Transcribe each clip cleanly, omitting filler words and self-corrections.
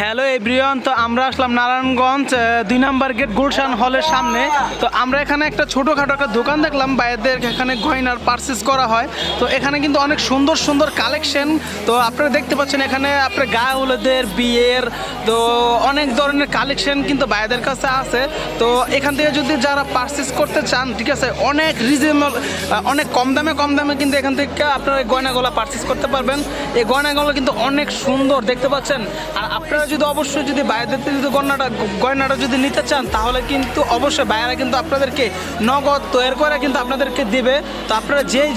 Hello everyone, তো আমরা আসলাম নারায়ণগঞ্জ 2 নম্বর gate Gulshan হলের সামনে। তো আমরা এখানে একটা ছোটোখাটো একটা দোকান দেখলাম, বাইরেদের এখানে গয়নার পারচেস করা হয়। তো এখানে কিন্তু অনেক সুন্দর সুন্দর কালেকশন। তো আপনারা দেখতে পাচ্ছেন এখানে আপনার গায়ে হলুদের, বিয়ের, তো অনেক ধরনের কালেকশন কিন্তু বাইরেদের কাছে আছে। তো এখান থেকে যদি যারা পারচেস করতে চান, ঠিক আছে, অনেক রিজনেবল, অনেক কম দামে কিন্তু এখান থেকে আপনারা এই গয়নাগুলো পারচেস করতে পারবেন। এই গয়নাগুলো কিন্তু অনেক সুন্দর দেখতে পাচ্ছেন। আর আপনারা যদি অবশ্যই যদি বাইরের থেকে যদি গয়নাটা যদি নিতে চান, তাহলে কিন্তু অবশ্যই বাইরে কিন্তু আপনাদেরকে নগদ তৈরি করে কিন্তু আপনাদেরকে দিবে। তো আপনারা যেই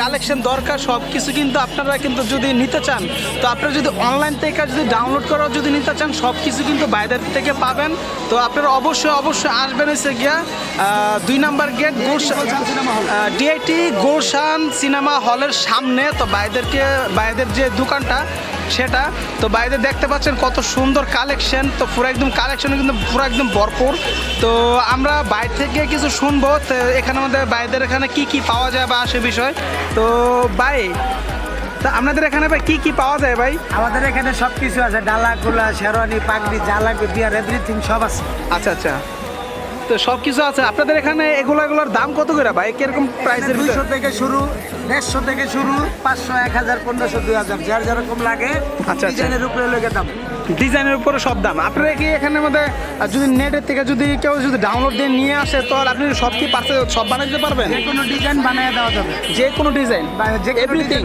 কালেকশন দরকার সব কিছু কিন্তু আপনারা কিন্তু যদি নিতে চান, তো আপনারা যদি অনলাইন থেকে যদি ডাউনলোড করে যদি নিতে চান, সব কিছু কিন্তু বাইরের থেকে পাবেন। তো আপনারা অবশ্যই আসবেন এসে গিয়া 2 নম্বর গেট ডিআইটি গুলশান সিনেমা হলের সামনে। তো বাইরের যে দোকানটা সেটা, তো বাইরে দেখতে পাচ্ছেন কত সুন্দর কালেকশন। তো পুরো একদম কালেকশন কিন্তু পুরো একদম ভরপুর। তো আমরা বাইরে থেকে কিছু শুনবো, তো এখানে আমাদের বাইরের এখানে কি পাওয়া যায় বা সে বিষয়। তো ভাই, তা আপনাদের এখানে ভাই কি পাওয়া যায় ভাই? আমাদের এখানে সব কিছু আছে, ডালা গোলা শেরওয়ানি পাগড়ি যা লাগবে বিয়ার এভরিথিং সব আছে। আচ্ছা, তো সব কিছু আছে আপনাদের এখানে। এগুলোর দাম কত করে ভাই, কিরকম প্রাইসের? 200 থেকে শুরু, 150 থেকে শুরু, 500, 1000, 1500, 2000 যার যেরকম লাগে। আচ্ছা, ডিজাইনের উপরে লেগে দাম, ডিজাইনের উপরে সব দাম। আপনারা কি এখানে মধ্যে যদি নেটের থেকে যদি কেউ যদি ডাউনলোড দিয়ে নিয়ে আসে, তো আপনি সব কি সব বানিয়ে দিতে পারবেন? যে কোনো ডিজাইন বানিয়ে দেওয়া যাবে, যে কোনো ডিজাইন, এভরিথিং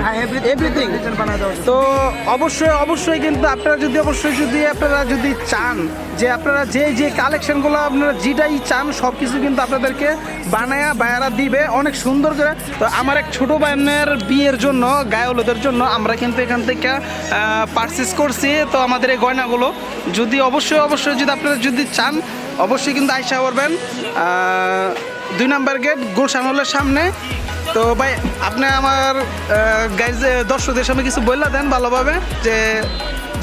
ডিজাইন বানিয়ে দেওয়া যাবে। তো অবশ্যই কিন্তু আপনারা যদি চান যে আপনারা যে কালেকশনগুলো আপনারা যেটাই চান, সব কিছু কিন্তু আপনাদেরকে বানায়া বাইরা দিবে অনেক সুন্দর করে। তো আমার এক ছোটো বোনের বিয়ের জন্য, গায়ে হলুদের জন্য আমরা কিন্তু এখান থেকে পারচেস করছি। তো আমাদের এই গয়নাগুলো যদি অবশ্যই যদি আপনারা যদি চান, অবশ্যই কিন্তু আইসা করবেন 2 নম্বর গেট গুলশান হলের সামনে। তো ভাই, আপনি আমার গাইজ দর্শকদের সামনে কিছু বললা দেন ভালোভাবে, যে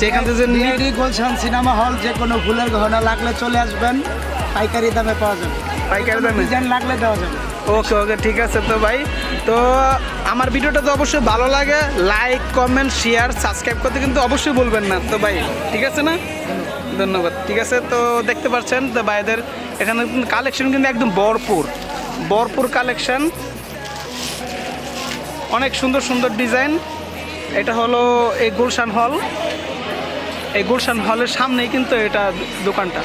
এখান থেকে ডিআইটি গুলশান সিনেমা হল, যে কোনো ফুলের গহনা লাগলে চলে আসবেন, পাইকারি দামে পাওয়া যাবে। পাইকারি দামে ডিজাইন লাগলে দেওয়া যাবে। ওকে, ঠিক আছে। তো ভাই, তো আমার ভিডিওটা তো অবশ্যই ভালো লাগে, লাইক, কমেন্ট, শেয়ার, সাবস্ক্রাইব করতে কিন্তু অবশ্যই বলবেন না। তো ভাই, ঠিক আছে না? ধন্যবাদ। ঠিক আছে, তো দেখতে পাচ্ছেন তো ভাইদের এখানে কালেকশন কিন্তু একদম ভরপুর কালেকশন, অনেক সুন্দর ডিজাইন। এটা হলো এই গুলশান হল, এই গুলশান হলের সামনেই কিন্তু এটা দোকানটা।